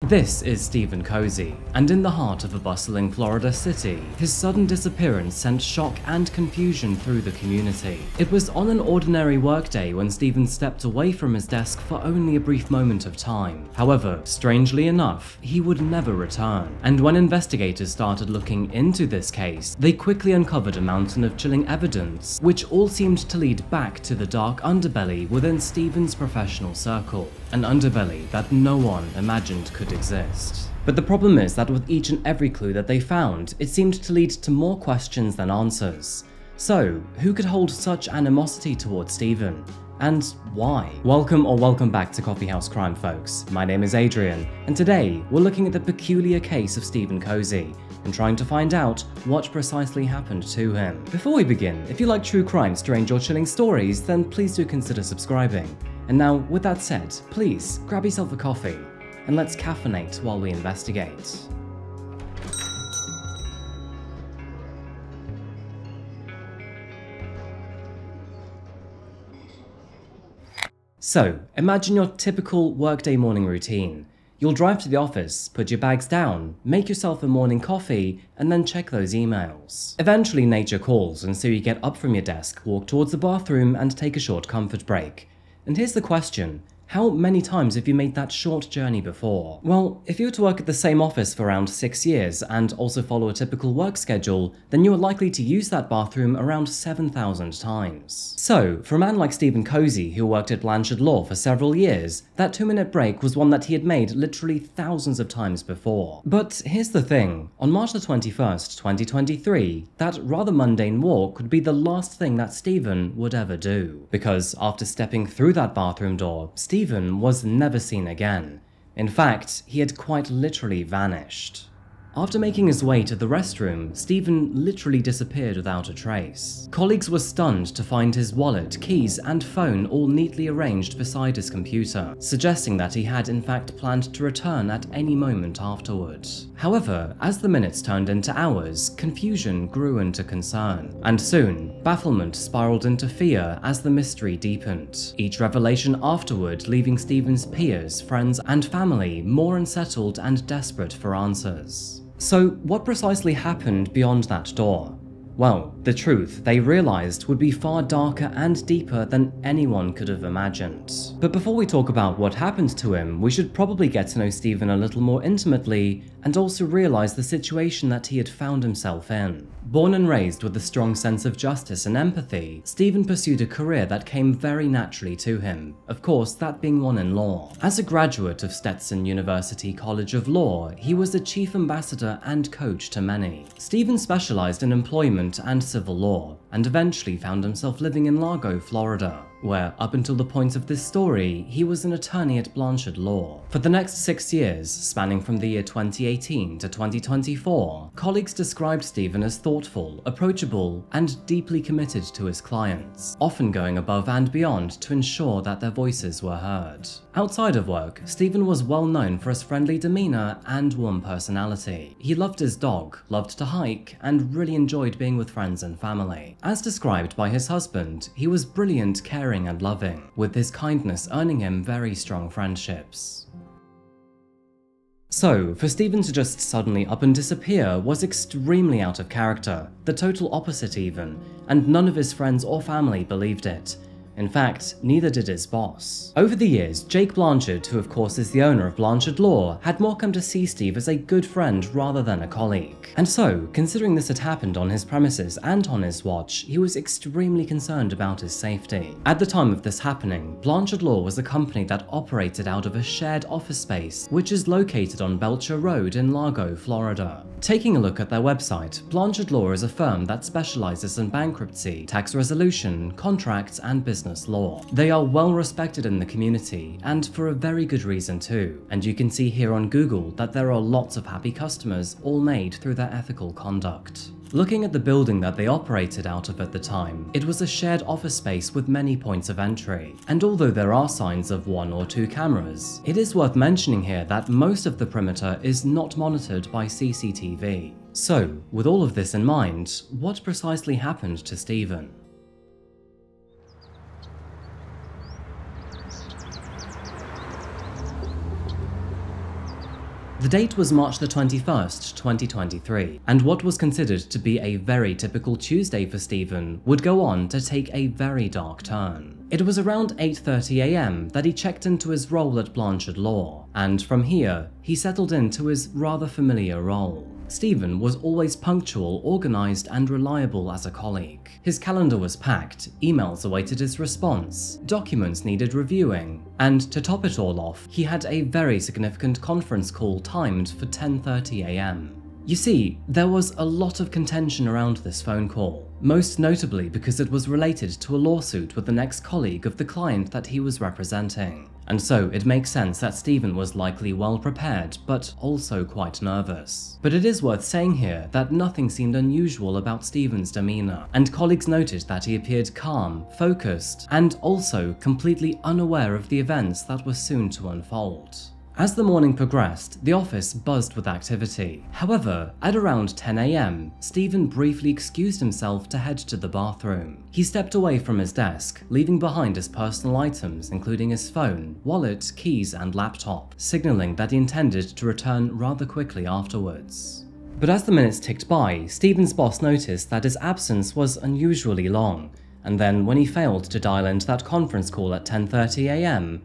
This is Stephen Cozzi, and in the heart of a bustling Florida city, his sudden disappearance sent shock and confusion through the community. It was on an ordinary workday when Stephen stepped away from his desk for only a brief moment of time. However, strangely enough, he would never return, and when investigators started looking into this case, they quickly uncovered a mountain of chilling evidence, which all seemed to lead back to the dark underbelly within Stephen's professional circle, an underbelly that no one imagined could exist. But the problem is that with each and every clue that they found, it seemed to lead to more questions than answers. So, who could hold such animosity towards Stephen? And why? Welcome back to Coffeehouse Crime, folks. My name is Adrian, and today we're looking at the peculiar case of Stephen Cozzi and trying to find out what precisely happened to him. Before we begin, if you like true crime, strange or chilling stories, then please do consider subscribing. And now, with that said, please grab yourself a coffee and let's caffeinate while we investigate. So, imagine your typical workday morning routine. You'll drive to the office, put your bags down, make yourself a morning coffee, and then check those emails. Eventually nature calls, and so you get up from your desk, walk towards the bathroom, and take a short comfort break. And here's the question. How many times have you made that short journey before? Well, if you were to work at the same office for around 6 years and also follow a typical work schedule, then you are likely to use that bathroom around 7,000 times. So, for a man like Stephen Cozzi, who worked at Blanchard Law for several years, that 2-minute break was one that he had made literally thousands of times before. But here's the thing, on March the 21st, 2023, that rather mundane walk would be the last thing that Stephen would ever do. Because after stepping through that bathroom door, Stephen was never seen again. In fact, he had quite literally vanished. After making his way to the restroom, Stephen literally disappeared without a trace. Colleagues were stunned to find his wallet, keys, and phone all neatly arranged beside his computer, suggesting that he had in fact planned to return at any moment afterward. However, as the minutes turned into hours, confusion grew into concern, and soon, bafflement spiraled into fear as the mystery deepened, each revelation afterward leaving Stephen's peers, friends, and family more unsettled and desperate for answers. So, what precisely happened beyond that door? Well, the truth, they realized, would be far darker and deeper than anyone could have imagined. But before we talk about what happened to him, we should probably get to know Stephen a little more intimately and also realize the situation that he had found himself in. Born and raised with a strong sense of justice and empathy, Stephen pursued a career that came very naturally to him, of course that being one in law. As a graduate of Stetson University College of Law, he was a chief ambassador and coach to many. Stephen specialized in employment and civil law, and eventually found himself living in Largo, Florida, where, up until the point of this story, he was an attorney at Blanchard Law. For the next 6 years, spanning from the year 2018 to 2024, colleagues described Stephen as thoughtful, approachable, and deeply committed to his clients, often going above and beyond to ensure that their voices were heard. Outside of work, Stephen was well known for his friendly demeanor and warm personality. He loved his dog, loved to hike, and really enjoyed being with friends and family. As described by his husband, he was brilliant, caring, and loving, with his kindness earning him very strong friendships. So, for Stephen to just suddenly up and disappear was extremely out of character, the total opposite even, and none of his friends or family believed it. In fact, neither did his boss. Over the years, Jake Blanchard, who of course is the owner of Blanchard Law, had more come to see Steve as a good friend rather than a colleague. And so, considering this had happened on his premises and on his watch, he was extremely concerned about his safety. At the time of this happening, Blanchard Law was a company that operated out of a shared office space, which is located on Belcher Road in Largo, Florida. Taking a look at their website, Blanchard Law is a firm that specializes in bankruptcy, tax resolution, contracts, and business law. They are well respected in the community, and for a very good reason too. And you can see here on Google that there are lots of happy customers, all made through their ethical conduct. Looking at the building that they operated out of at the time, it was a shared office space with many points of entry. And although there are signs of 1 or 2 cameras, it is worth mentioning here that most of the perimeter is not monitored by CCTV. So, with all of this in mind, what precisely happened to Stephen? The date was March the 21st, 2023, and what was considered to be a very typical Tuesday for Stephen would go on to take a very dark turn. It was around 8:30 AM that he checked into his role at Blanchard Law, and from here, he settled into his rather familiar role. Stephen was always punctual, organised and reliable as a colleague. His calendar was packed, emails awaited his response, documents needed reviewing, and to top it all off, he had a very significant conference call timed for 10:30 AM. You see, there was a lot of contention around this phone call, most notably because it was related to a lawsuit with an ex-colleague of the client that he was representing. And so it makes sense that Stephen was likely well prepared, but also quite nervous. But it is worth saying here that nothing seemed unusual about Stephen's demeanour, and colleagues noted that he appeared calm, focused, and also completely unaware of the events that were soon to unfold. As the morning progressed, the office buzzed with activity. However, at around 10 AM, Stephen briefly excused himself to head to the bathroom. He stepped away from his desk, leaving behind his personal items including his phone, wallet, keys and laptop, signaling that he intended to return rather quickly afterwards. But as the minutes ticked by, Stephen's boss noticed that his absence was unusually long, and then when he failed to dial into that conference call at 10:30 AM,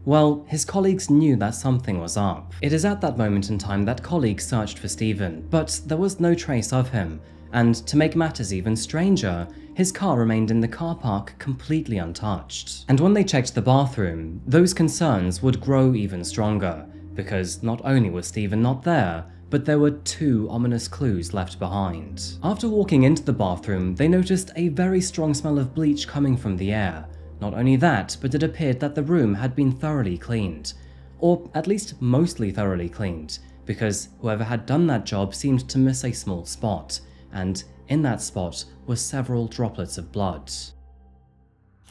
well, his colleagues knew that something was up. It is at that moment in time that colleagues searched for Stephen, but there was no trace of him, and to make matters even stranger, his car remained in the car park completely untouched. And when they checked the bathroom, those concerns would grow even stronger, because not only was Stephen not there, but there were two ominous clues left behind. After walking into the bathroom, they noticed a very strong smell of bleach coming from the air. Not only that, but it appeared that the room had been thoroughly cleaned, or at least mostly thoroughly cleaned, because whoever had done that job seemed to miss a small spot, and in that spot were several droplets of blood.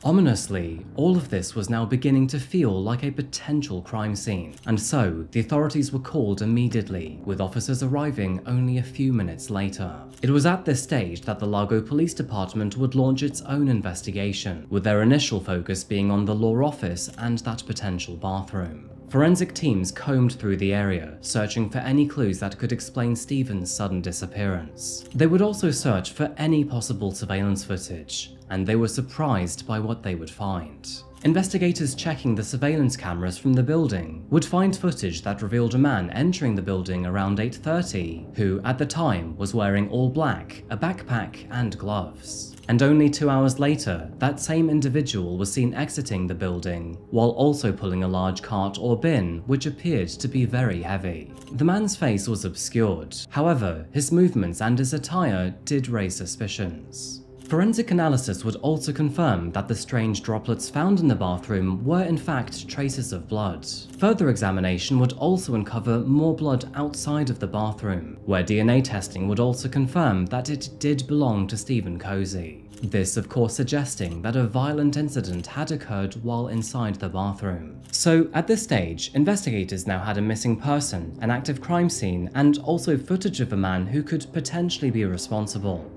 Ominously, all of this was now beginning to feel like a potential crime scene, and so the authorities were called immediately, with officers arriving only a few minutes later. It was at this stage that the Largo Police Department would launch its own investigation, with their initial focus being on the law office and that potential bathroom. Forensic teams combed through the area, searching for any clues that could explain Stephen's sudden disappearance. They would also search for any possible surveillance footage, and they were surprised by what they would find. Investigators checking the surveillance cameras from the building would find footage that revealed a man entering the building around 8:30, who at the time was wearing all black, a backpack and gloves. And only 2 hours later, that same individual was seen exiting the building, while also pulling a large cart or bin, which appeared to be very heavy. The man's face was obscured, however, his movements and his attire did raise suspicions. Forensic analysis would also confirm that the strange droplets found in the bathroom were in fact traces of blood. Further examination would also uncover more blood outside of the bathroom, where DNA testing would also confirm that it did belong to Stephen Cozzi. This of course suggesting that a violent incident had occurred while inside the bathroom. So at this stage, investigators now had a missing person, an active crime scene, and also footage of a man who could potentially be responsible.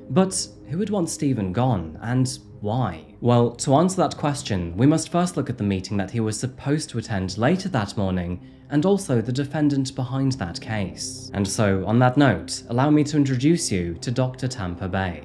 But who would want Stephen gone, and why? Well, to answer that question, we must first look at the meeting that he was supposed to attend later that morning, and also the defendant behind that case. And so, on that note, allow me to introduce you to Dr. Tampa Bay.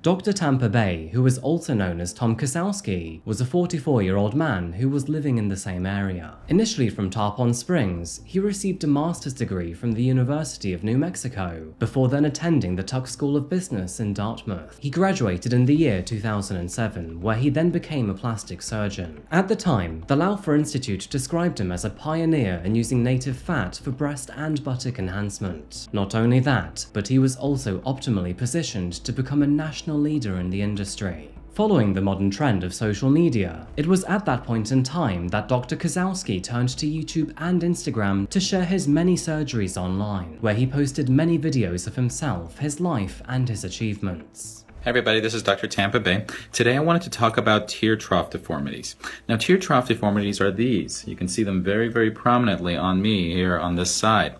Dr. Tampa Bay, who was also known as Tom Kosowski, was a 44-year-old man who was living in the same area. Initially from Tarpon Springs, he received a master's degree from the University of New Mexico, before then attending the Tuck School of Business in Dartmouth. He graduated in the year 2007, where he then became a plastic surgeon. At the time, the Laufer Institute described him as a pioneer in using native fat for breast and buttock enhancement. Not only that, but he was also optimally positioned to become a national leader in the industry. Following the modern trend of social media, it was at that point in time that Dr. Kosowski turned to YouTube and Instagram to share his many surgeries online, where he posted many videos of himself, his life, and his achievements. Hey everybody, this is Dr. Tampa Bay. Today I wanted to talk about tear trough deformities. Now tear trough deformities are these. You can see them very, very prominently on me here on this side.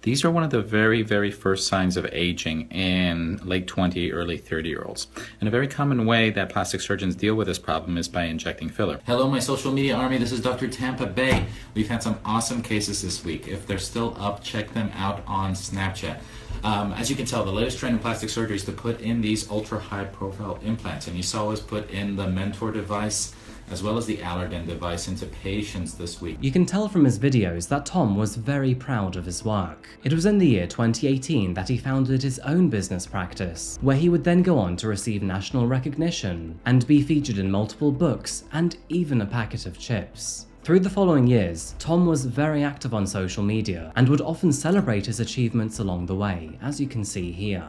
These are one of the very, very first signs of aging in late 20, early 30-year-olds. And a very common way that plastic surgeons deal with this problem is by injecting filler. Hello, my social media army. This is Dr. Tampa Bay. We've had some awesome cases this week. If they're still up, check them out on Snapchat. As you can tell, the latest trend in plastic surgery is to put in these ultra-high profile implants. And you saw us put in the Mentor device as well as the Allergan device into patients this week. You can tell from his videos that Tom was very proud of his work. It was in the year 2018 that he founded his own business practice, where he would then go on to receive national recognition and be featured in multiple books and even a packet of chips. Through the following years, Tom was very active on social media and would often celebrate his achievements along the way, as you can see here.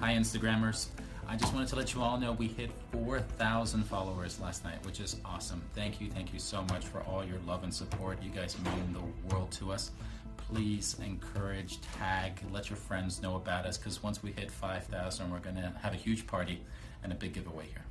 Hi Instagrammers. I just wanted to let you all know we hit 4,000 followers last night, which is awesome. Thank you so much for all your love and support. You guys mean the world to us. Please encourage, tag, let your friends know about us, because once we hit 5,000, we're going to have a huge party and a big giveaway here.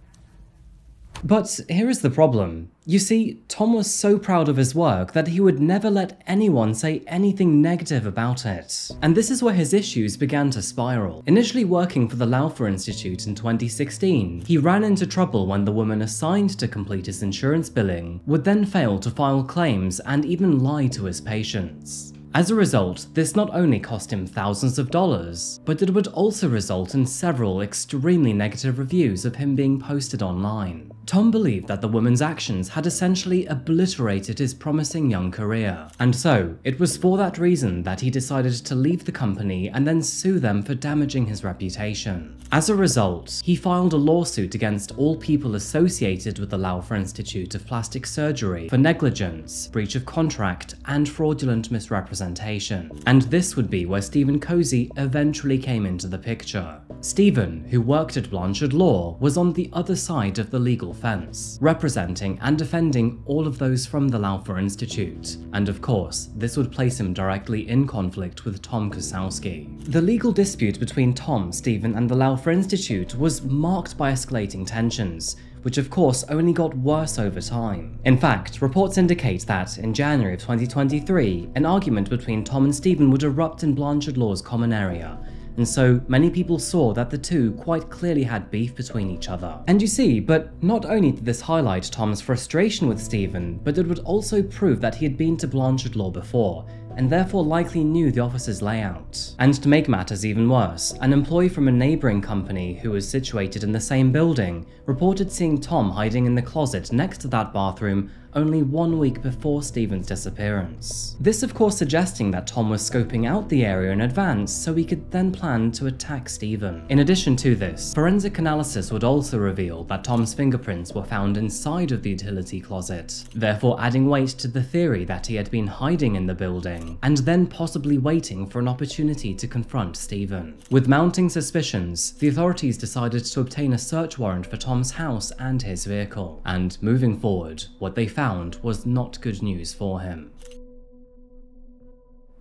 But here is the problem. You see, Tom was so proud of his work that he would never let anyone say anything negative about it. And this is where his issues began to spiral. Initially working for the Laufer Institute in 2016, he ran into trouble when the woman assigned to complete his insurance billing would then fail to file claims and even lie to his patients. As a result, this not only cost him thousands of dollars, but it would also result in several extremely negative reviews of him being posted online. Tom believed that the woman's actions had essentially obliterated his promising young career, and so it was for that reason that he decided to leave the company and then sue them for damaging his reputation. As a result, he filed a lawsuit against all people associated with the Laufer Institute of Plastic Surgery for negligence, breach of contract, and fraudulent misrepresentation. And this would be where Stephen Cozzi eventually came into the picture. Stephen, who worked at Blanchard Law, was on the other side of the legal fence, representing and defending all of those from the Laufer Institute. And of course, this would place him directly in conflict with Tom Kosowski. The legal dispute between Tom, Stephen, and the Laufer Institute was marked by escalating tensions, which of course only got worse over time. In fact, reports indicate that in January of 2023, an argument between Tom and Stephen would erupt in Blanchard Law's common area, and so many people saw that the two quite clearly had beef between each other. And you see, but not only did this highlight Tom's frustration with Stephen, but it would also prove that he had been to Blanchard Law before, and therefore likely knew the office's layout. And to make matters even worse, an employee from a neighbouring company who was situated in the same building reported seeing Tom hiding in the closet next to that bathroom only 1 week before Stephen's disappearance. This of course suggesting that Tom was scoping out the area in advance so he could then plan to attack Stephen. In addition to this, forensic analysis would also reveal that Tom's fingerprints were found inside of the utility closet, therefore adding weight to the theory that he had been hiding in the building, and then possibly waiting for an opportunity to confront Stephen. With mounting suspicions, the authorities decided to obtain a search warrant for Tom's house and his vehicle, and moving forward, what they found was not good news for him.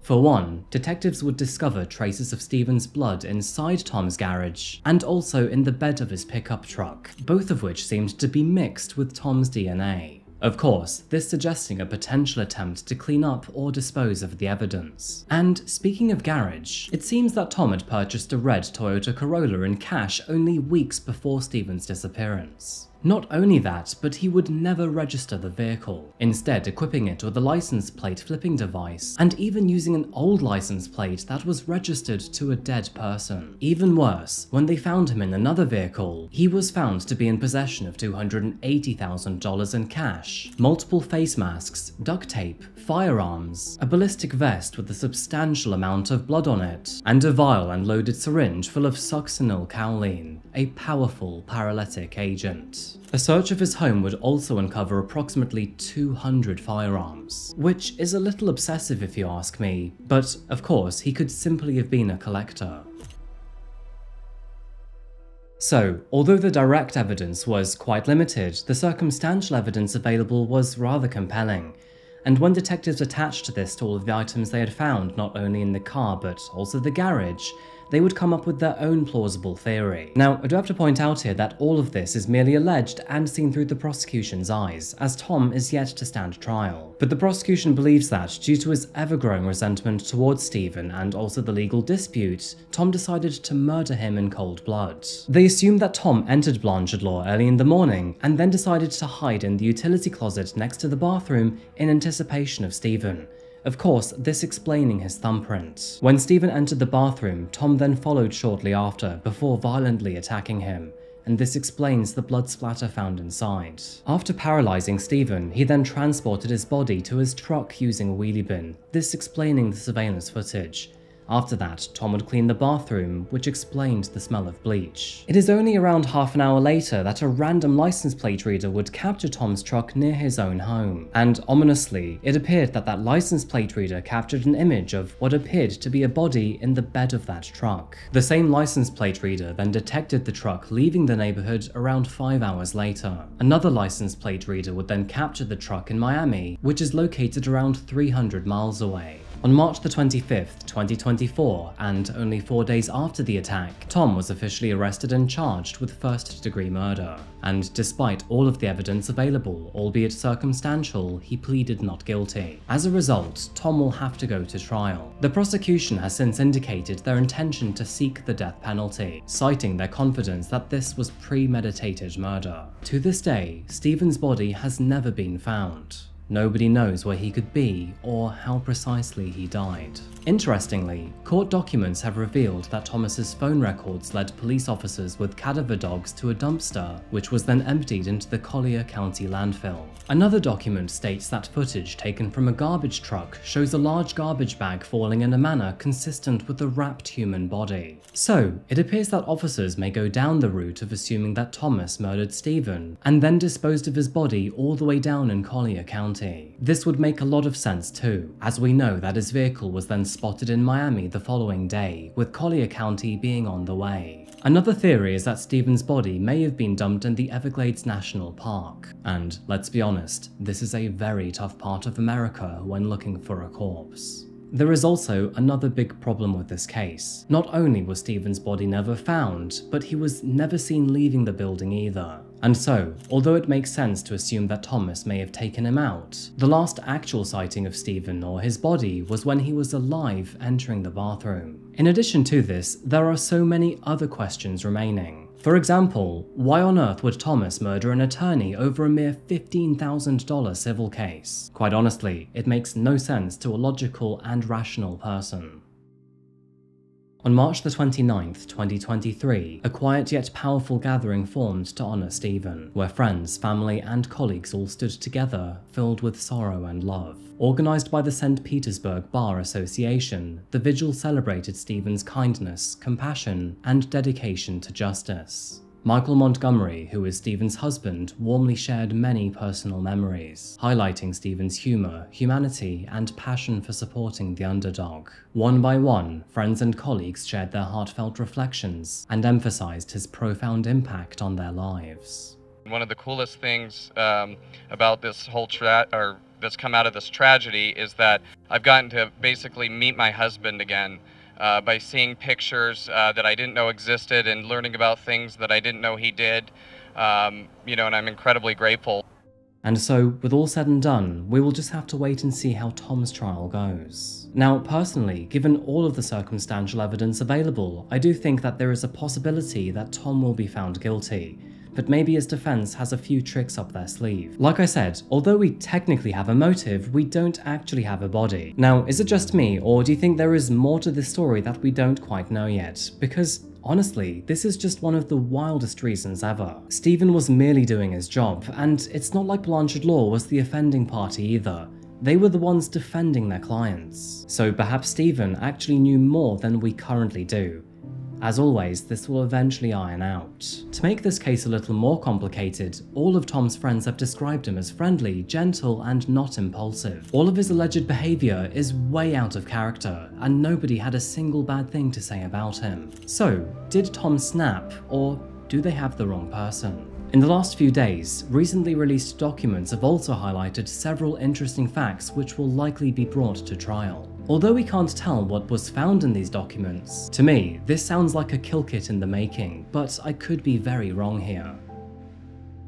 For one, detectives would discover traces of Stephen's blood inside Tom's garage, and also in the bed of his pickup truck, both of which seemed to be mixed with Tom's DNA. Of course, this suggesting a potential attempt to clean up or dispose of the evidence. And speaking of garage, it seems that Tom had purchased a red Toyota Corolla in cash only weeks before Stephen's disappearance. Not only that, but he would never register the vehicle, instead equipping it with a license plate flipping device, and even using an old license plate that was registered to a dead person. Even worse, when they found him in another vehicle, he was found to be in possession of $280,000 in cash, multiple face masks, duct tape, firearms, a ballistic vest with a substantial amount of blood on it, and a vial and loaded syringe full of succinylcholine, a powerful paralytic agent. A search of his home would also uncover approximately 200 firearms, which is a little obsessive if you ask me, but of course he could simply have been a collector. So, although the direct evidence was quite limited, the circumstantial evidence available was rather compelling. And when detectives attached this to all of the items they had found, not only in the car but also the garage, they would come up with their own plausible theory. Now, I do have to point out here that all of this is merely alleged and seen through the prosecution's eyes, as Tom is yet to stand trial. But the prosecution believes that, due to his ever-growing resentment towards Stephen and also the legal dispute, Tom decided to murder him in cold blood. They assume that Tom entered Blanchard Law early in the morning and then decided to hide in the utility closet next to the bathroom in anticipation of Stephen. Of course, this explaining his thumbprint. When Stephen entered the bathroom, Tom then followed shortly after, before violently attacking him, and this explains the blood splatter found inside. After paralyzing Stephen, he then transported his body to his truck using a wheelie bin, this explaining the surveillance footage. After that, Tom would clean the bathroom, which explained the smell of bleach. It is only around half an hour later that a random license plate reader would capture Tom's truck near his own home. And ominously, it appeared that license plate reader captured an image of what appeared to be a body in the bed of that truck. The same license plate reader then detected the truck leaving the neighborhood around 5 hours later. Another license plate reader would then capture the truck in Miami, which is located around 300 miles away. On March the 25th, 2024, and only 4 days after the attack, Tom was officially arrested and charged with first-degree murder. And despite all of the evidence available, albeit circumstantial, he pleaded not guilty. As a result, Tom will have to go to trial. The prosecution has since indicated their intention to seek the death penalty, citing their confidence that this was premeditated murder. To this day, Stephen's body has never been found. Nobody knows where he could be or how precisely he died. Interestingly, court documents have revealed that Thomas's phone records led police officers with cadaver dogs to a dumpster, which was then emptied into the Collier County landfill. Another document states that footage taken from a garbage truck shows a large garbage bag falling in a manner consistent with a wrapped human body. So, it appears that officers may go down the route of assuming that Thomas murdered Stephen, and then disposed of his body all the way down in Collier County. This would make a lot of sense too, as we know that his vehicle was then spotted in Miami the following day, with Collier County being on the way. Another theory is that Stephen's body may have been dumped in the Everglades National Park. And let's be honest, this is a very tough part of America when looking for a corpse. There is also another big problem with this case. Not only was Stephen's body never found, but he was never seen leaving the building either. And so, although it makes sense to assume that Thomas may have taken him out, the last actual sighting of Stephen or his body was when he was alive entering the bathroom. In addition to this, there are so many other questions remaining. For example, why on earth would Thomas murder an attorney over a mere $15,000 civil case? Quite honestly, it makes no sense to a logical and rational person. On March the 29th, 2023, a quiet yet powerful gathering formed to honor Stephen, where friends, family, and colleagues all stood together, filled with sorrow and love. Organized by the St. Petersburg Bar Association, the vigil celebrated Stephen's kindness, compassion, and dedication to justice. Michael Montgomery, who is Stephen's husband, warmly shared many personal memories, highlighting Stephen's humor, humanity, and passion for supporting the underdog. One by one, friends and colleagues shared their heartfelt reflections and emphasized his profound impact on their lives. One of the coolest things about this whole that's come out of this tragedy is that I've gotten to basically meet my husband again. By seeing pictures that I didn't know existed and learning about things that I didn't know he did, and I'm incredibly grateful. And so, with all said and done, we will just have to wait and see how Tom's trial goes. Now, personally, given all of the circumstantial evidence available, I do think that there is a possibility that Tom will be found guilty. But maybe his defense has a few tricks up their sleeve. Like I said, although we technically have a motive, we don't actually have a body. Now, is it just me, or do you think there is more to this story that we don't quite know yet? Because honestly, this is just one of the wildest reasons ever. Stephen was merely doing his job, and it's not like Blanchard Law was the offending party either. They were the ones defending their clients. So perhaps Stephen actually knew more than we currently do. As always, this will eventually iron out. To make this case a little more complicated, all of Tom's friends have described him as friendly, gentle, and not impulsive. All of his alleged behavior is way out of character, and nobody had a single bad thing to say about him. So, did Tom snap, or do they have the wrong person? In the last few days, recently released documents have also highlighted several interesting facts which will likely be brought to trial. Although we can't tell what was found in these documents, to me, this sounds like a kill kit in the making, but I could be very wrong here.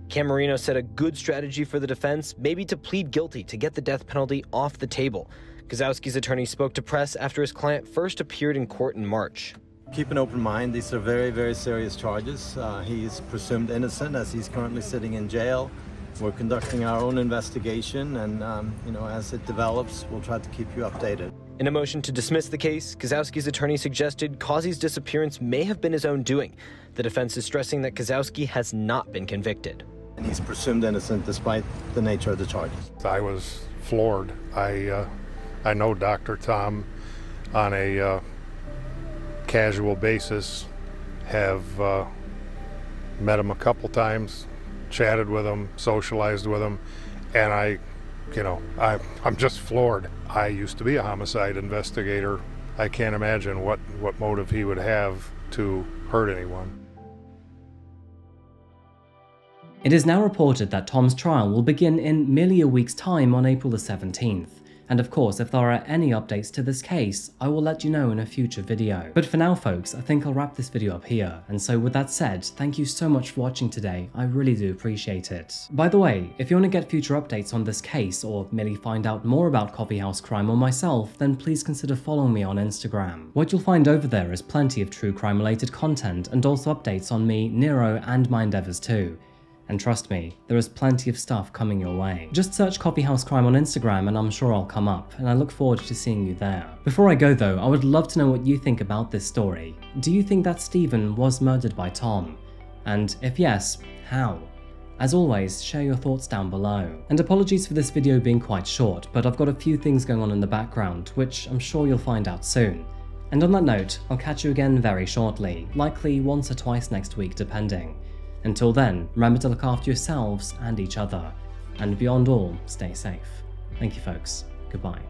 Camerino said a good strategy for the defense may be to plead guilty to get the death penalty off the table. Kozowski's attorney spoke to press after his client first appeared in court in March. Keep an open mind. These are very, very serious charges. He's presumed innocent as he's currently sitting in jail. We're conducting our own investigation, and as it develops, we'll try to keep you updated. In a motion to dismiss the case, Kozowski's attorney suggested Cozzi's disappearance may have been his own doing. The defense is stressing that Cozowski has not been convicted. And he's presumed innocent despite the nature of the charges. I was floored. I know Dr. Tom on a casual basis, have met him a couple times, chatted with him, socialized with him, and I'm just floored. I used to be a homicide investigator. I can't imagine what motive he would have to hurt anyone. It is now reported that Tom's trial will begin in merely a week's time on April the 17th. And of course, if there are any updates to this case, I will let you know in a future video. But for now folks, I think I'll wrap this video up here, and so with that said, thank you so much for watching today, I really do appreciate it. By the way, if you want to get future updates on this case, or merely find out more about Coffeehouse crime or myself, then please consider following me on Instagram. What you'll find over there is plenty of true crime related content, and also updates on me, Nero, and my endeavours too. And trust me, there is plenty of stuff coming your way. Just search Coffeehouse Crime on Instagram and I'm sure I'll come up, and I look forward to seeing you there. Before I go though, I would love to know what you think about this story. Do you think that Stephen was murdered by Tom? And if yes, how? As always, share your thoughts down below. And apologies for this video being quite short, but I've got a few things going on in the background, which I'm sure you'll find out soon. And on that note, I'll catch you again very shortly, likely once or twice next week depending. Until then, remember to look after yourselves and each other, and beyond all, stay safe. Thank you folks, goodbye.